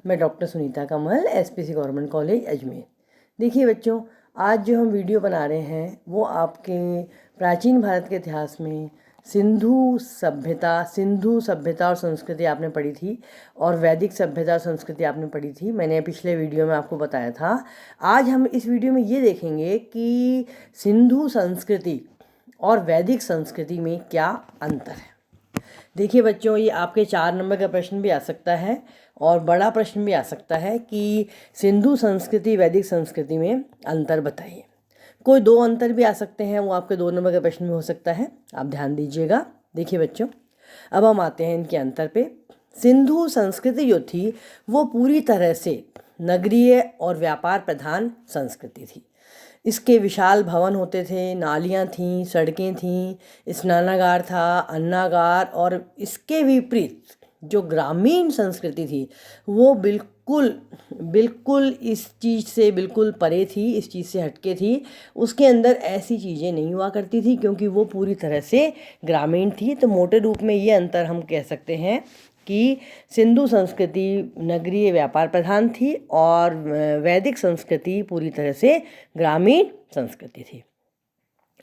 मैं डॉक्टर सुनीता कमल, SPC government college Ajmer. देखिए बच्चों, आज जो हम वीडियो बना रहे हैं वो आपके प्राचीन भारत के इतिहास में सिंधु सभ्यता और संस्कृति आपने पढ़ी थी और वैदिक सभ्यता और संस्कृति आपने पढ़ी थी। मैंने पिछले वीडियो में आपको बताया था। आज हम इस वीडियो में ये देखेंगे कि सिंधु संस्कृति और वैदिक संस्कृति में क्या अंतर है। देखिए बच्चों, ये आपके 4 नंबर का प्रश्न भी आ सकता है और बड़ा प्रश्न भी आ सकता है कि सिंधु संस्कृति वैदिक संस्कृति में अंतर बताइए। कोई 2 अंतर भी आ सकते हैं, वो आपके 2 नंबर का प्रश्न भी हो सकता है। आप ध्यान दीजिएगा। देखिए बच्चों, अब हम आते हैं इनके अंतर पे। सिंधु संस्कृति जो थी वो पूरी तरह से नगरीय और व्यापार प्रधान संस्कृति थी। इसके विशाल भवन होते थे, नालियाँ थीं, सड़कें थीं, स्नानागार था, अन्नागार। और इसके विपरीत जो ग्रामीण संस्कृति थी वो बिल्कुल इस चीज़ से बिल्कुल परे थी, इस चीज़ से हटके थी। उसके अंदर ऐसी चीज़ें नहीं हुआ करती थी क्योंकि वो पूरी तरह से ग्रामीण थी। तो मोटे रूप में ये अंतर हम कह सकते हैं कि सिंधु संस्कृति नगरीय व्यापार प्रधान थी और वैदिक संस्कृति पूरी तरह से ग्रामीण संस्कृति थी।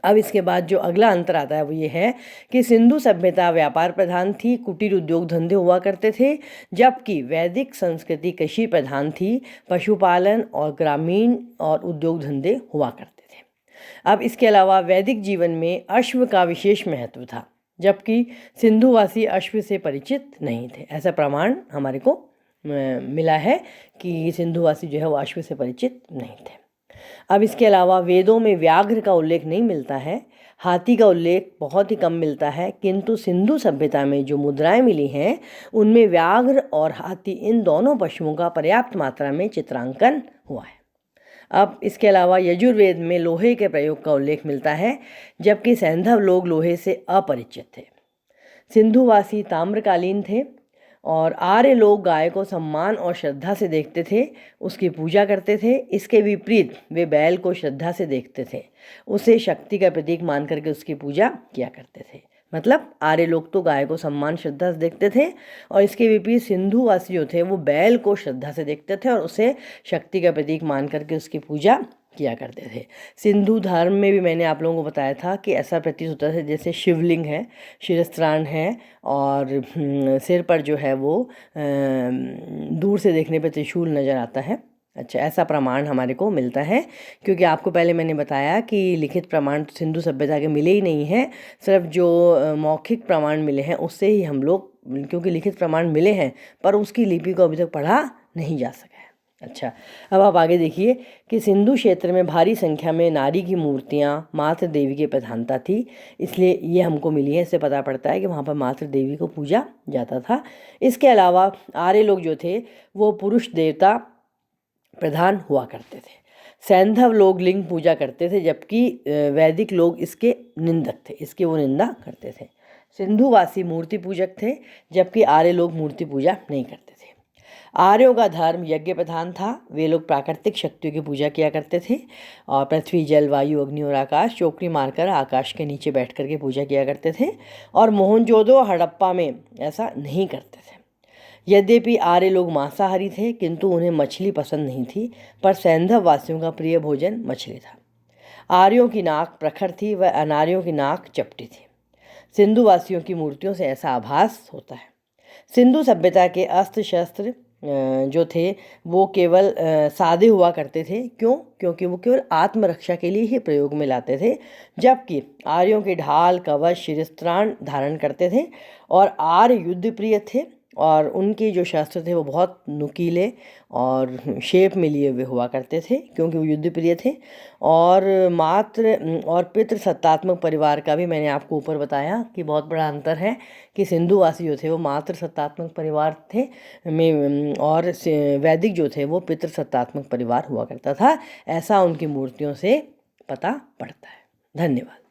अब इसके बाद जो अगला अंतर आता है वो ये है कि सिंधु सभ्यता व्यापार प्रधान थी, कुटीर उद्योग धंधे हुआ करते थे, जबकि वैदिक संस्कृति कृषि प्रधान थी, पशुपालन और ग्रामीण और उद्योग धंधे हुआ करते थे। अब इसके अलावा वैदिक जीवन में अश्व का विशेष महत्व था, जबकि सिंधुवासी अश्व से परिचित नहीं थे। ऐसा प्रमाण हमारे को मिला है कि सिंधुवासी जो है वो अश्व से परिचित नहीं थे। अब इसके अलावा वेदों में व्याघ्र का उल्लेख नहीं मिलता है, हाथी का उल्लेख बहुत ही कम मिलता है, किंतु सिंधु सभ्यता में जो मुद्राएं मिली हैं उनमें व्याघ्र और हाथी इन दोनों पशुओं का पर्याप्त मात्रा में चित्रांकन हुआ है। अब इसके अलावा यजुर्वेद में लोहे के प्रयोग का उल्लेख मिलता है, जबकि सैंधव लोग लोहे से अपरिचित थे। सिंधुवासी ताम्रकालीन थे और आर्य लोग गाय को सम्मान और श्रद्धा से देखते थे, उसकी पूजा करते थे। इसके विपरीत वे बैल को श्रद्धा से देखते थे, उसे शक्ति का प्रतीक मान करके उसकी पूजा किया करते थे। मतलब आर्य लोग तो गाय को सम्मान श्रद्धा से देखते थे और इसके विपरीत सिंधुवासी जो थे वो बैल को श्रद्धा से देखते थे और उसे शक्ति का प्रतीक मान करके उसकी पूजा किया करते थे। सिंधु धर्म में भी मैंने आप लोगों को बताया था कि ऐसा प्रतीत होता है जैसे शिवलिंग है, शिरस्त्राण है और सिर पर जो है वो दूर से देखने पर त्रिशूल नज़र आता है। अच्छा, ऐसा प्रमाण हमारे को मिलता है क्योंकि आपको पहले मैंने बताया कि लिखित प्रमाण तो सिंधु सभ्यता के मिले ही नहीं हैं। सिर्फ जो मौखिक प्रमाण मिले हैं उससे ही हम लोग, क्योंकि लिखित प्रमाण मिले हैं पर उसकी लिपि को अभी तक पढ़ा नहीं जा सका है। अच्छा, अब आप आगे देखिए कि सिंधु क्षेत्र में भारी संख्या में नारी की मूर्तियाँ, मातृ देवी की प्रधानता थी, इसलिए ये हमको मिली है। इससे पता पड़ता है कि वहाँ पर मातृ देवी को पूजा जाता था। इसके अलावा आर्य लोग जो थे वो पुरुष देवता प्रधान हुआ करते थे। सैंधव लोग लिंग पूजा करते थे, जबकि वैदिक लोग इसके निंदक थे, इसकी वो निंदा करते थे। सिंधुवासी मूर्ति पूजक थे, जबकि आर्य लोग मूर्ति पूजा नहीं करते थे। आर्यों का धर्म यज्ञ प्रधान था, वे लोग प्राकृतिक शक्तियों की पूजा किया करते थे और पृथ्वी, जल, वायु, अग्नि और आकाश चौकड़ी मारकर आकाश के नीचे बैठ करके पूजा किया करते थे और मोहनजोदड़ो हड़प्पा में ऐसा नहीं करते थे। यद्यपि आर्य लोग मांसाहारी थे किंतु उन्हें मछली पसंद नहीं थी, पर सैंधव वासियों का प्रिय भोजन मछली था। आर्यों की नाक प्रखर थी व अनार्यों की नाक चपटी थी। सिंधु वासियों की मूर्तियों से ऐसा आभास होता है। सिंधु सभ्यता के अस्त्र शस्त्र जो थे वो केवल सादे हुआ करते थे। क्यों? क्योंकि वो केवल आत्मरक्षा के लिए ही प्रयोग में लाते थे, जबकि आर्यों के ढाल, कवच, शिरस्त्राण धारण करते थे और आर्य युद्ध प्रिय थे और उनके जो शस्त्र थे वो बहुत नुकीले और शेप में लिए हुए हुआ करते थे क्योंकि वो युद्ध प्रिय थे। और मात्र और पितृ सत्तात्मक परिवार का भी मैंने आपको ऊपर बताया कि बहुत बड़ा अंतर है कि सिंधुवासी जो थे वो मात्र सत्तात्मक परिवार थे में और वैदिक जो थे वो पितृ सत्तात्मक परिवार हुआ करता था। ऐसा उनकी मूर्तियों से पता पड़ता है। धन्यवाद।